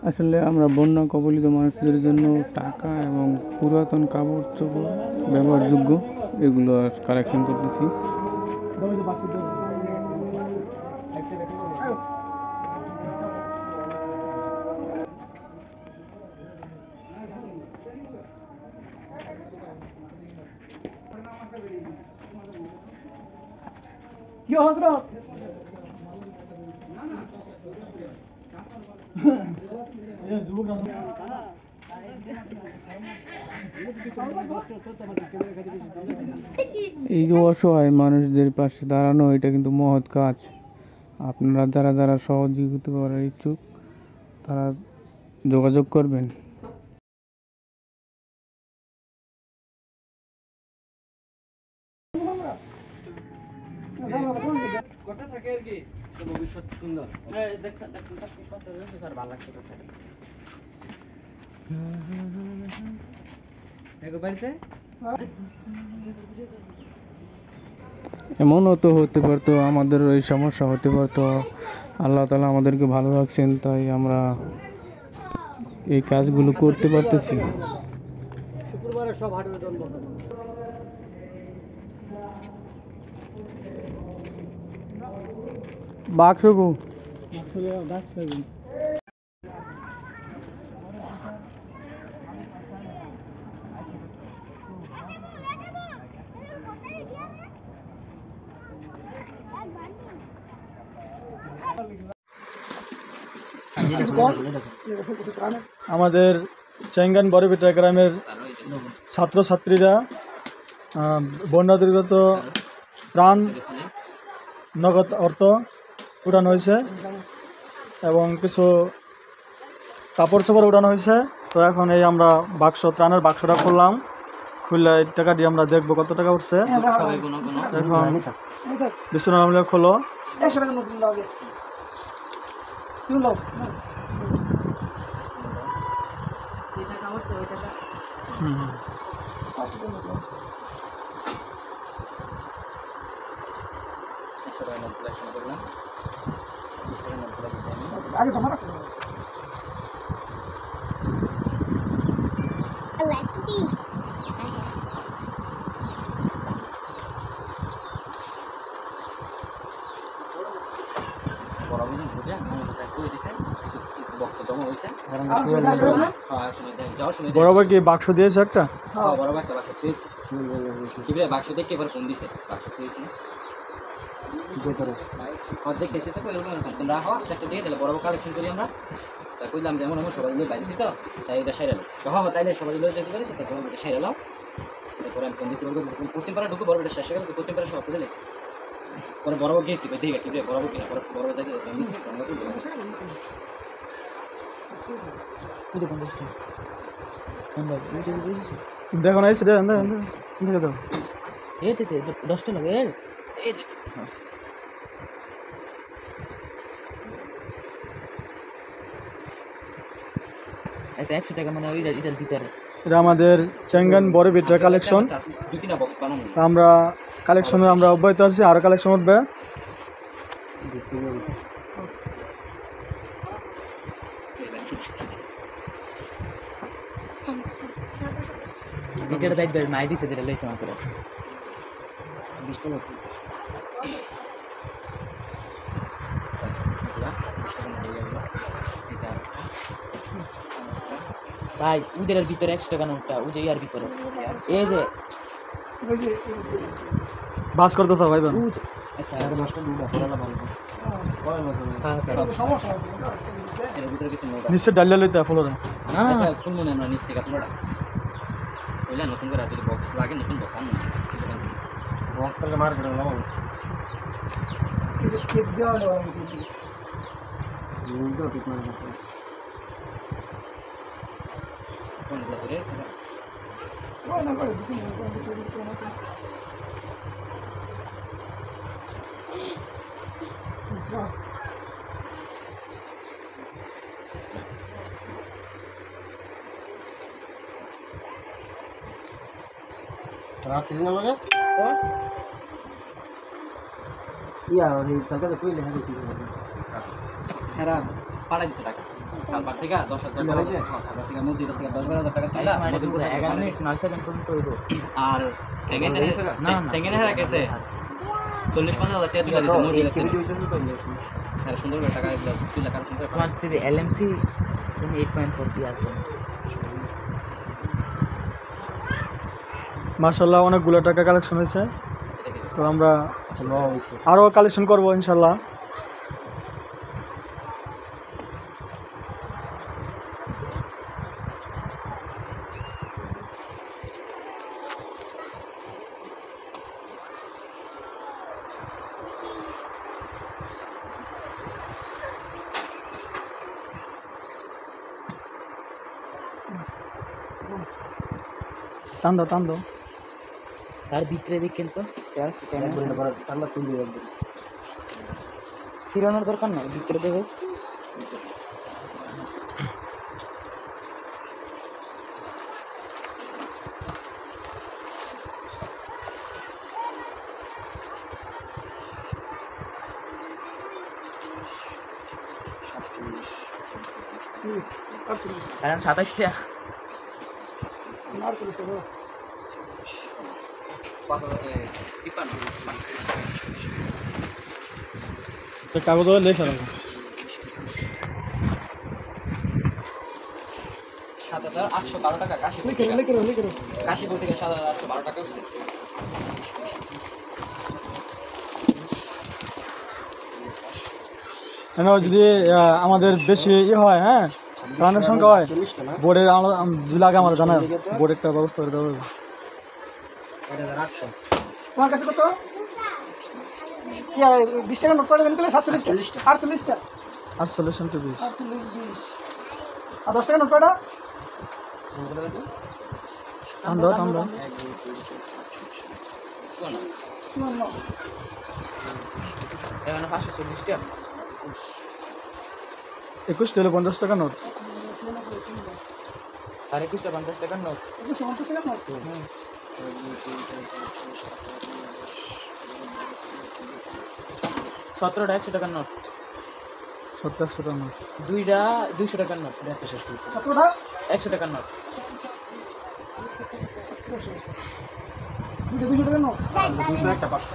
আসলে আমরা বন্যা কবলিত মানুষদের জন্য টাকা এবং পুরাতন কাপড় চোপড় ব্যবহারযোগ্য এগুলো কালেকশন করতেছি। কি হযরত এই যে অসহায় মানুষদের পাশে দাঁড়ানো, এটা কিন্তু মহৎ কাজ। আপনারা যারা যারা সহযোগিতা করার ইচ্ছুক তারা যোগাযোগ করবেন। ভবিষ্যৎ সুন্দর। এমনও তো হতে পারতো আমাদের এই সমস্যা হতে পারতো, আল্লাহ তাআলা আমাদেরকে ভালো রাখছেন তাই আমরা এই কাজগুলো করতে পারতেছি। শুক্রবারে সব হাটের দোকান বন্ধ। বাক্সগু আমাদের চেঙ্গান বড়বিটা গ্রামের ছাত্রছাত্রীরা বন্যা দুর্গত ত্রাণ নগদ অর্থ উঠানো হয়েছে এবং কিছু কাপড় চোপড় উঠানো হয়েছে। তো এখন এই আমরা ত্রাণের বাক্সটা খুললাম, খুললে টাকা দিয়ে আমরা দেখবো কত টাকা উঠছে। এখন বিশ্বনাথ খোলো বরাবর কি বাক্স দিয়েছে একটা? বরাবর একটা বাক্স দিয়েছে। বাক্স দেখে এবার ফোন দিছে, বাক্স দিয়েছে অর্ধেক এসে তো এরকম তোমরা রাখো, চারটে দিয়ে তাহলে বরাবর কালেকশন করি আমরা। তাই কইলাম যেমন আমার সবাই মিলে বাইরেছি তো, তাই এটা সাইড এলো কখন তাইলে সবাই লয়ে যেতে পারে সেটা এটা সাইড এলাও। এরপরে আমি ফোন দিয়েছি পশ্চিম পাড়া ঢুকে বরাবর এটা শেষ হয়ে গেল, পশ্চিম পাড়া সব করে লেগেছে। পরে বরাবর গিয়েছি দেখে কি বরাবর কিনা পরে বরাবর যাইতে দেখো না দেখে দাও 10টা লাগে এটা 100 টাকা মানে ওই এটার ভিতরে। এটা আমাদের চেঙ্গান বড়বিটা কালেকশন। আমরা কালেকশনে আমরা অব্যাহত আছি, আরও কালেকশন উঠবে। এটার দায়িত্ব মাই দিছে যেটা লইছে মাত্র 20 টাকা। ভাই উদের ভিতরে 100 টাকা নোটটা ওই যে ইয়ার ভিতরে এই যে বাস করতে থাকো ভাই। আচ্ছা 10টা দুটো পড়ালা ভালো হ্যাঁ সমস্যা এর ভিতরে কিছু নোট নিচে ডালিয়া লইতে ফলো না না আচ্ছা শুনুন আমরা নিচ থেকে পুরোটা ওইলা নতুন করে যদি বক্স লাগে নতুন বক্স আনুন বক্স করে মার্কেটে লাগাবো কেক দেওয়া হলো নিউজও ঠিক মানে কোন লাগে সেটা না করে দিন রাসিলিং লাগে তো ইয়া ওই টাকা তো কইলে হবে কি হবে খারাপ পাড়া দিছে টাকা তারপর থেকে 10,000 টাকা তারপর থেকে মসজিদ থেকে 10,000 টাকা তুলা মসজিদ 11 মিনিট 9 সেকেন্ড পর্যন্ত হইব। আর সেকেন্ডে হ্যাঁ গেছে 40-50,000 টাকা তুলে দিয়েছে মসজিদ থেকে। হ্যাঁ সুন্দর করে টাকা তুলে কালেকশন করে তোমার যদি এলএমসি 8.4 আছে। মাশাআল্লাহ অনেকগুলো টাকা কালেকশন হয়েছে। তো আমরা আরও কালেকশন করবো ইনশাল্লাহ। টান দাও তার ভিতরে দেখেন তো সিরানোর দরকার নাই, ভিতরে দেবে। কারণ 27টা কাগজ লেখা রাখো। 7,812 টাকা কাশীপুর থেকে 7,812 টাকা হচ্ছে। যদি আমাদের বেশি হয়, হ্যাঁ রানের সংখ্যা হয়, বোর্ডের যদি লাগে আমার জানায়, বোর্ড একটা ব্যবস্থা করে দেওয়া হবে। তোমার কাছে কত 20 টাকা নোট করে দেন, 47টা 48টা 48 into 20 48 আর 10 টাকা নোট কয়টা? টান দাও এখানে 540টা 21 দিলে 50 টাকা নোট। আর 21টা 50 টাকার নোট। 50 টাকা নোট। 17টা 100 টাকার নোট। 70 টাকা নোট। 2টা 200 টাকার নোট। কতটা? 100 টাকার নোট। 200 টাকা নোট। 200 একটা 500